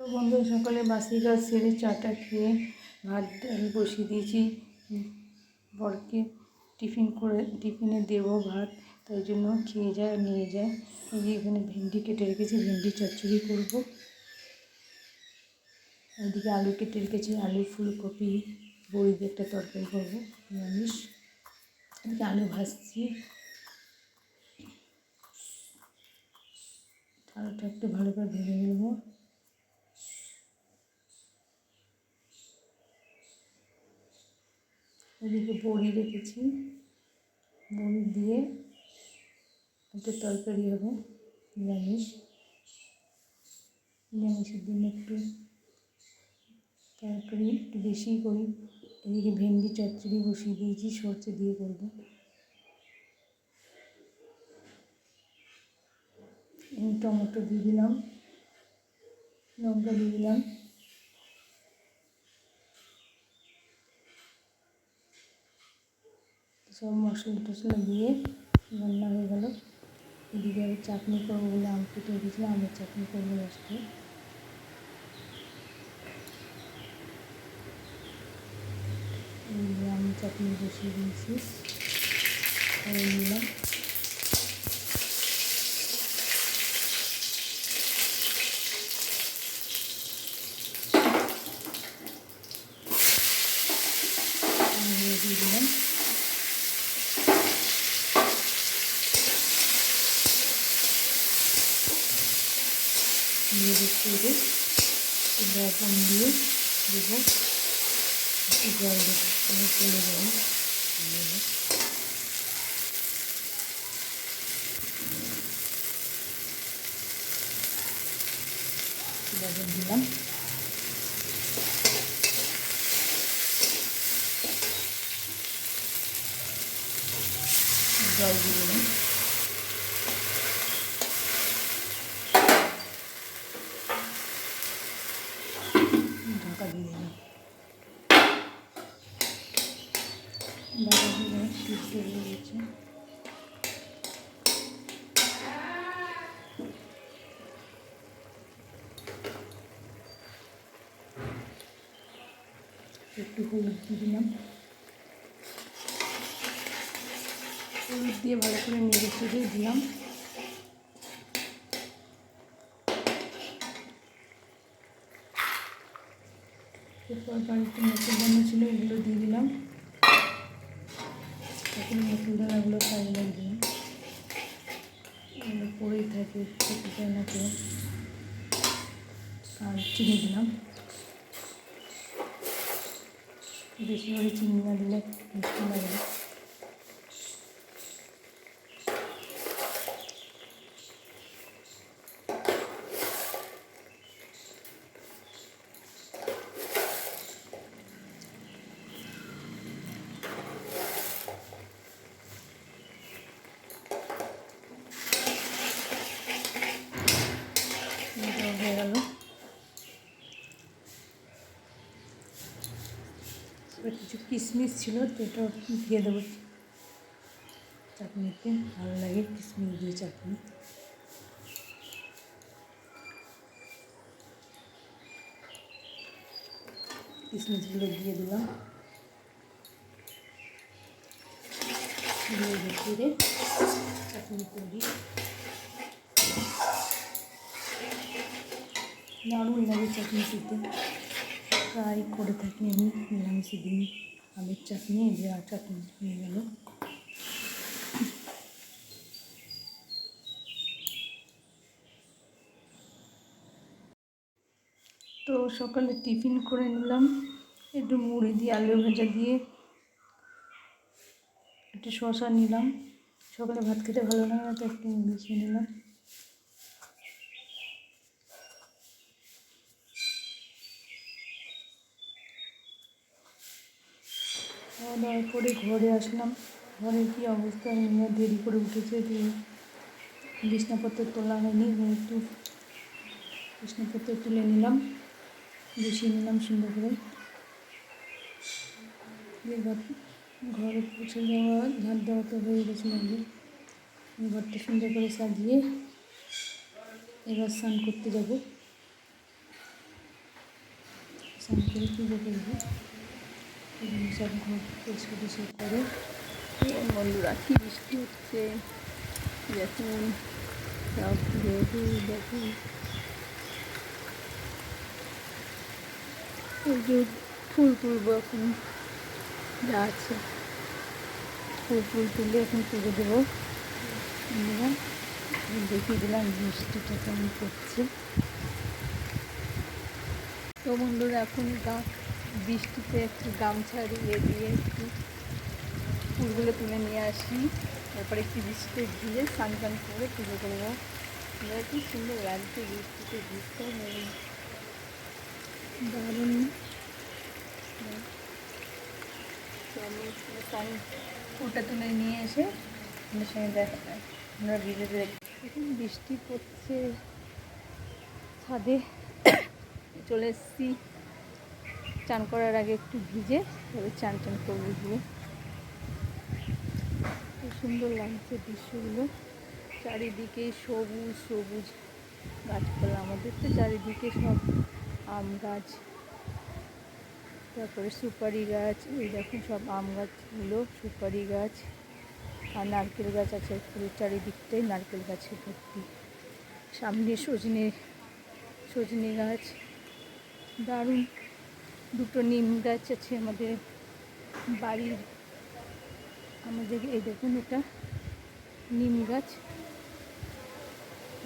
তো বন্ধু সকালে বাসি কাজ সেরে চাটা খেয়ে ভাত ডাল বসিয়ে দিয়েছি। বরকে টিফিনে দেবো ভাত, তাই জন্য খেয়ে যায় নিয়ে যায়। এই যে এখানে ভেন্ডি কেটে রেখেছি, ভেন্ডি চচ্চড়ি করবো। এদিকে আলু কেটে রেখেছি, আলু ফুলকপি বড়ি দিয়ে একটা তরকারি করবো নিরামিষ। এদিকে আলু ভাজছি, আলুটা একটু ভালো করে ভেজে নেবো। এদিকে বড়ি রেখেছি, বড়ি দিয়ে একটা তরকারি হবে নিরামিষের দিন একটু তরকারি একটু বেশিই করি। এদিকে ভেন্ডি চচ্চড়ি বসিয়ে দিয়েছি, সরষে দিয়ে করবো। টমেটো দিয়ে দিলাম, লঙ্কা দিয়ে দিলাম, সব মশলা টশলা দিয়ে রান্না হয়ে গেল। এদিকে আমি চাটনি করবো বলে আম কেটে রেখেছিলাম, আমের চাটনি করবো লাস্টে। আমের চাটনি বসিয়ে দিয়েছি, করে নিলাম। দিয়ে দিলাম নেড়ে চেড়ে লবণ দিয়ে দেবো, একটু জল দেবো, কোনো চলে যাবে। লবণ দিলাম, জল দিয়ে দিলাম, ঢাকা দিয়ে দিলাম। ঢাকা দিয়ে সিদ্ধ হয়ে গেছে। একটু হলুদ দিয়ে দিলাম, হলুদ দিয়ে ভালো করে নেড়ে চেড়ে দিলাম। এরপর বাড়িতে মশলা দানা ছিল, এগুলো দিয়ে দিলাম। এখন মশলা দানাগুলো কাজে দিলাম, এগুলো পরেই থাকে, খেতে চায় না কেউ। আর চিনি দিলাম, বেশি করে চিনি না দিলে মিষ্টি লাগে। হয়ে গেল। এবার কিছু কিশমিশ ছিল, তো এটা দিয়ে দেবো চাটনিতে, ভালো লাগে কিশমিশ দিয়ে চাটনি। কিশমিশগুলো দিয়ে দিলাম, দিয়ে চাটনি তৈরি। দারুণ লাগে চাটনি খেতে, ফ্রাই করে থাকি আমি নিরামিষের দিন। আমের চাটনি, যে চাটনি হয়ে গেল। তো সকালে টিফিন করে নিলাম, একটু মুড়ি দিয়ে আলু ভাজা দিয়ে একটু শসা নিলাম। সকালে ভাত খেতে ভালো লাগে না, তো একটু মুড়ি খেয়ে নিলাম। খাওয়া দাওয়ার পরে ঘরে আসলাম, ঘরে কী অবস্থা, মেয়ে দেরি করে উঠেছে, দিয়ে বিছনাপত্র তোলা হয়নি, একটু বিছনাপত্র তুলে নিলাম, গুছিয়ে নিলাম সুন্দর করে। দিয়ে ঘরে পৌঁছে যাওয়া, ঝাঁট দেওয়া তো হয়ে গেছিলো আগে। ঘরটা সুন্দর করে সাজিয়ে এবার স্নান করতে যাব। স্নান করে পুজো করবো। সব ঘর পরিষ্কার টরিষ্কার করে। বন্ধুরা কি বৃষ্টি হচ্ছে দেখুন, সব দেখুন এই যে ফুল তুলবো এখন, যা আছে ফুল তুলে এখন পুজো দেবো। বন্ধুরা দেখিয়ে দিলাম বৃষ্টিটা কেমন করছে। তো বন্ধুরা এখন বৃষ্টিতে একটু গামছা দিয়ে একটু ফুলগুলো তুলে নিয়ে আসি, তারপরে একটু বৃষ্টিতে ভিজে স্নান টান করে পুজো করবো। কি সুন্দর লাগছে বৃষ্টিতে ভিজতে, দারুণ। ফুলটা তুলে নিয়ে এসে আপনার সঙ্গে আমরা ভিজেতে এখন বৃষ্টি পড়ছে, ছাদে চলে এসেছি। চান করার আগে একটু ভিজে তবে চান করবো গিয়ে। খুব সুন্দর লাগছে দৃশ্যগুলো, চারিদিকে সবুজ সবুজ গাছপালা। আমাদের তো চারিদিকে সব আম গাছ, তারপরে সুপারি গাছ, এই দেখুন সব আম গাছগুলো, সুপারি গাছ আর নারকেল গাছ আছে। পুরো চারিদিকটাই নারকেল গাছে ভর্তি। সামনে সজনে গাছ, দারুণ। দুটো নিম গাছ আছে আমাদের বাড়ির। এই দেখুন এটা নিম গাছ,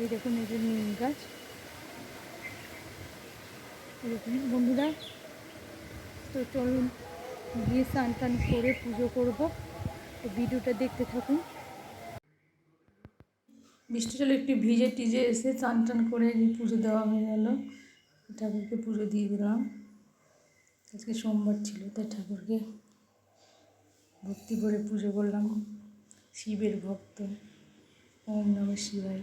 এই দেখুন এই যে নিম গাছ। দেখুন বন্ধুরা, তো চলুন গিয়ে স্নান টান করে পুজো করবো। তো ভিডিওটা দেখতে থাকুন। বৃষ্টি জলে একটু ভিজে টিজে এসে চান টান করে পুজো দেওয়া হয়ে গেল। ঠাকুরকে পুজো দিয়ে দিলাম। আজকে সোমবার ছিল তাই ঠাকুরকে ভক্তি করে পুজো করলাম। শিবের ভক্ত, ওম নমঃ শিবায়।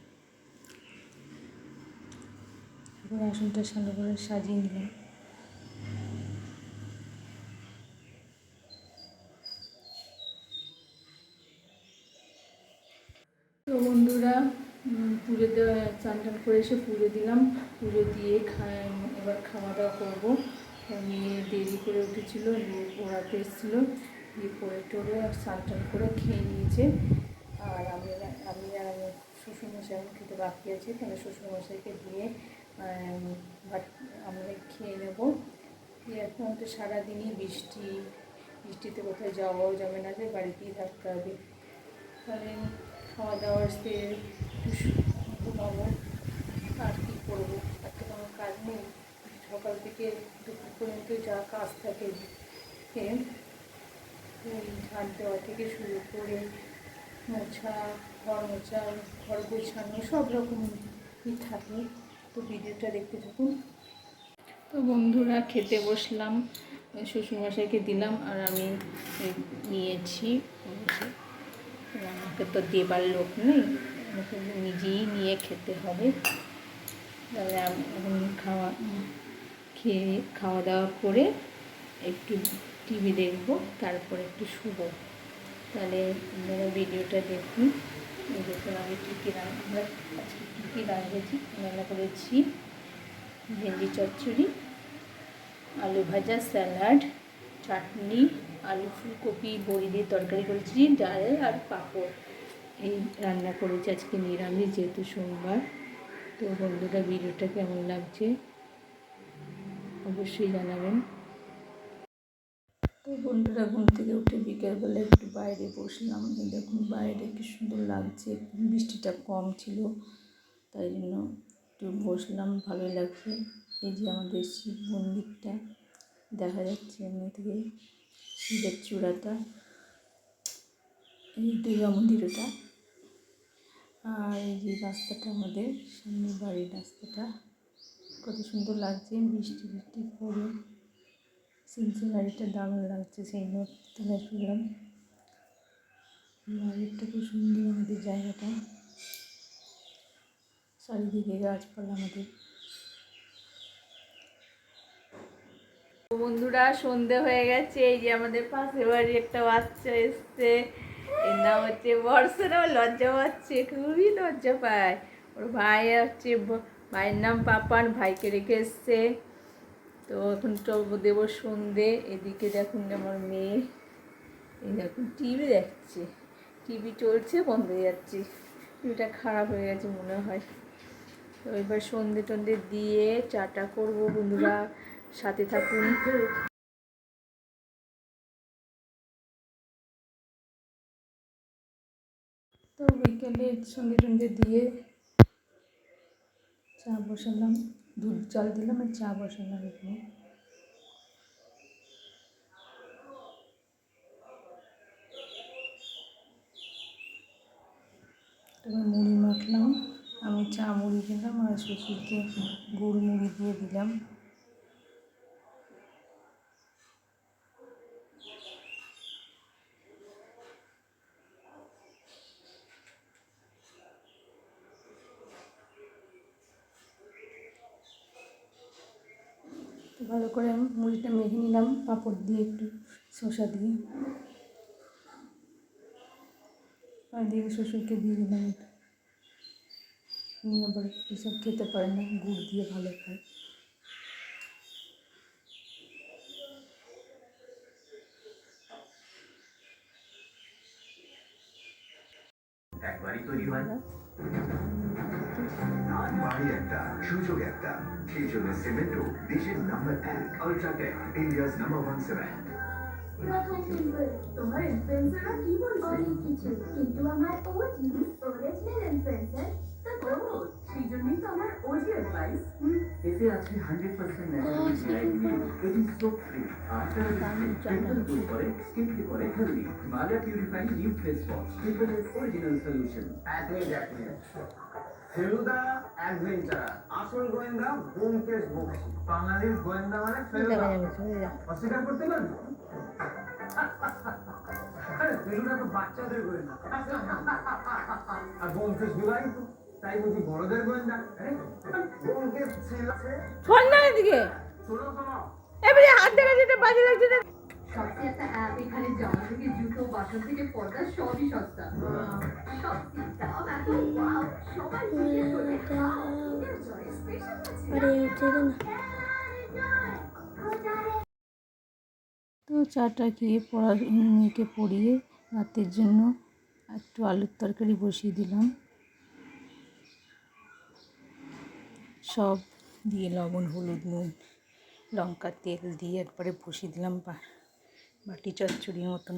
ঠাকুর আসনটা ভালো করে সাজিয়ে নিলাম। তো বন্ধুরা, পুজো দেওয়া চান টান করে এসে পুজো দিলাম। পুজো দিয়ে এবার খাওয়া দাওয়া করবো। মেয়ে দেরি করে উঠেছিল, মেয়ে পড়াতে এসেছিলো, দিয়ে পড়ে টোরে স্নান টান করে খেয়ে নিয়েছে। আর আমি আর আমার শ্বশুরমশাই এখন খেতে বাকি আছে, তাহলে শ্বশুরমশাইকে দিয়ে আমরা খেয়ে নেবো। দিয়ে এখন তো সারাদিনই বৃষ্টিতে কোথাও যাওয়াও যাবে না, যে বাড়িতেই থাকতে হবে। তাহলে খাওয়া দাওয়ার সে ঘুমাবো, আর কী করবো, আর তো কোনো কাজ নেই। সকাল থেকে দুপুর পর্যন্ত যা কাজ থাকে, ঝাড় দেওয়া থেকে শুরু করে মোছা, ঘর গোছানো সব রকমই থাকে। তো ভিডিওটা দেখতে থাকুন। তো বন্ধুরা খেতে বসলাম, শ্বশুরমশাইকে দিলাম আর আমি নিয়েছি। আমাকে তো দেবার লোক নেই, আমাকে নিজেই নিয়ে খেতে হবে। তাহলে আমি এখন খাওয়া দাওয়া করে একটু টিভি দেখবো, তারপর একটু শুবো। তাহলে আপনারা ভিডিওটা দেখুন। দেখুন আমি আমরা আজকে কী কী রান্না করেছি। ভেন্ডি চচ্চড়ি, আলু ভাজা, স্যালাড, চাটনি, আলু ফুলকপি বড়ি দিয়ে তরকারি করেছি, ডাল আর পাঁপড়। এই রান্না করেছি আজকে নিরামিষ, যেহেতু সোমবার। তো বন্ধুরা ভিডিওটা কেমন লাগছে অবশ্যই জানাবেন। তো বন্ধুরা ঘুম থেকে উঠে বিকেলবেলা একটু বাইরে বসলাম। দেখুন বাইরে কি সুন্দর লাগছে, বৃষ্টিটা কম ছিল তাই জন্য একটু বসলাম, ভালোই লাগছে। এই যে আমাদের শিব মন্দিরটা দেখা যাচ্ছে এমনি থেকে, শিবের চূড়াটা, এই দুর্গা মন্দির ওটা। আর এই যে রাস্তাটা, আমাদের সামনে বাড়ির রাস্তাটা কত সুন্দর লাগছে। বৃষ্টি পড়ে সিনারিটা দারুণ লাগছে। সেই নোটটা শুনলাম, বাড়িটা খুব সুন্দর। আমাদের জায়গাটা চারিদিকে গাছপালা আমাদের। বন্ধুরা সন্ধে হয়ে গেছে, এই যে আমাদের পাশের বাড়ি একটা বাচ্চা এসছে, এর নাম হচ্ছে বর্ষা। লজ্জা পাচ্ছে, খুবই লজ্জা পায়। ওর ভাই হচ্ছে, ভাইয়ের নাম পাপান, ভাইকে রেখে এসছে। তো তো এখন তো দেবো সন্ধে। এদিকে দেখুন আমার মেয়ে, এই দেখুন টিভি দেখছে, টিভি চলছে বন্ধ হয়ে যাচ্ছে, টিভিটা খারাপ হয়ে গেছে মনে হয়। তো এবার সন্ধে টন্ধে দিয়ে চাটা করবো, বন্ধুরা সাথে থাকুন। তো বিকেলে সন্ধে টন্ধে দিয়ে চা বসালাম, দুধ জল দিলাম আর চা বসালাম এখানে। তারপর মুড়ি মাখলাম, আমি চা মুড়ি দিলাম আর শ্বশুরকে গুড় মুড়ি দিয়ে দিলাম। তো ভালো করে আমি মুড়িটা মেখে নিলাম পাঁপড় দিয়ে, একটু শসা দিয়ে, আর দিয়ে শ্বশুরকে দিয়ে দিলাম। উনি আবার এসব খেতে পারে না, গুড় দিয়ে ভালো খায়। একবারই তৈরি হয় বাড়ি একটা সুযোগ একটা, সেই জন্য সিমেন্টও দেশের number 1 UltraTech, India's number 1 cement. তোমার ইনফ্লুয়েন্সাররা কি বলছে? অনেক কিছু, কিন্তু আমার ওজি অরিজিনাল ইনফ্লুয়েন্সার তো সেই জন্যই তো আমার ওজি অ্যাডভাইস। এতে আছে 100% ন্যাচারাল জিআই ইনগ্রেডিয়েন্ট, এটি সোপ ফ্রি আর পিম্পল দূর করে, স্কিনকে করে healthy. Himalaya purifying new face wash, পিম্পলের অরিজিনাল সলিউশন। এক মিনিট ফেলুদা অ্যাডভেঞ্চার, আসল গোয়েন্দা ব্যোমকেশ বক্সী। বাঙালির গোয়েন্দা মানে ফেলুদা, অস্বীকার করতে পারবে? আরে ফেলুদা তো বাচ্চাদের গোয়েন্দা, আর ব্যোমকেশ বিবাহিত, তাই বুঝি বড়দের গোয়েন্দা? ব্যোমকেশ ছিল শোন না এদিকে, শোনো শোনো, এবারে হাত দেখা যেটা বাজে লাগছে না। সবচেয়ে একটা অ্যাপ, এখানে জামা থেকে জুতো, বাসন থেকে পর্দা সবই সস্তা। সত্যি দাম এত ওয়াও, সবাই জিজ্ঞেস করবে স্পেশাল আছে। তো চাটা খেয়ে মেয়েকে পড়িয়ে রাতের জন্য একটু আলুর তরকারি বসিয়ে দিলাম। সব দিয়ে লবণ, হলুদ, নুন, লঙ্কা, তেল দিয়ে একবারে বসিয়ে দিলাম, বাটি চচ্চড়ির মতন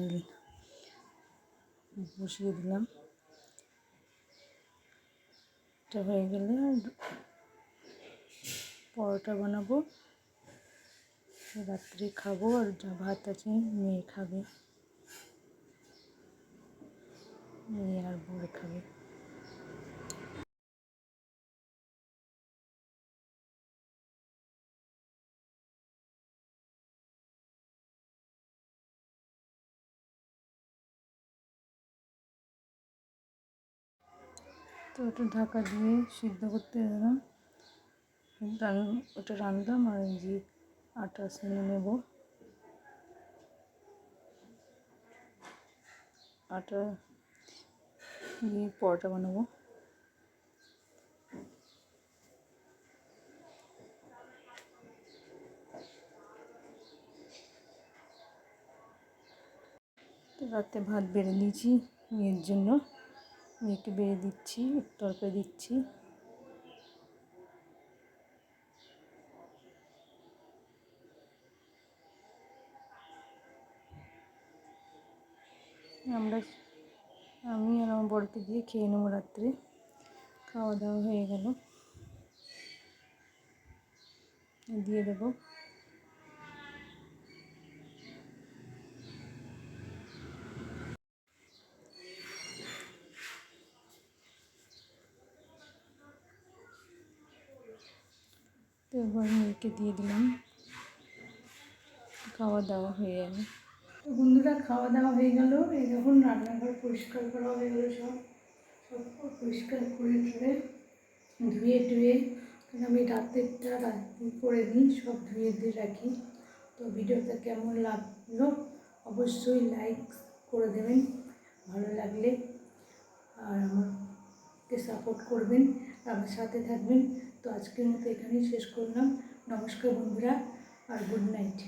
বসিয়ে দিলাম। এটা হয়ে গেলে পরোটা বানাবো, রাত্রে খাবো, আর যা ভাত আছে মেয়ে খাবে, মেয়ে আর বর খাবে। তো ওটা ঢাকা দিয়ে সিদ্ধ করতে দিলাম, ওটা রান্নাম। আর এই যে আটা সেনে নেব, আটা দিয়ে পরোটা বানাবো। তো রাতে ভাত বেড়ে দিয়েছি মেয়ের জন্য, মেয়েকে বেড়ে দিচ্ছি, তরকারি দিচ্ছি। আমি আর আমার বরকে দিয়ে খেয়ে নেবো রাত্রে। খাওয়া দাওয়া হয়ে গেল, দিয়ে দেবো। তো এবার মেয়েকে দিয়ে দিলাম, খাওয়া দাওয়া হয়ে গেল। তো বন্ধুরা খাওয়া দাওয়া হয়ে গেল, এই যখন রান্নাঘর পরিষ্কার করা হয়ে গেলো, সব পরিষ্কার করে ধুয়ে টুয়ে, আমি রাতেরটা করে দিই, সব ধুয়ে দিয়ে রাখি। তো ভিডিওটা কেমন লাগলো অবশ্যই লাইক করে দেবেন ভালো লাগলে, আর আমাকে সাপোর্ট করবেন, আমার সাথে থাকবেন। তো আজকের মতো এখানেই শেষ করলাম। নমস্কার বন্ধুরা, আর গুড নাইট।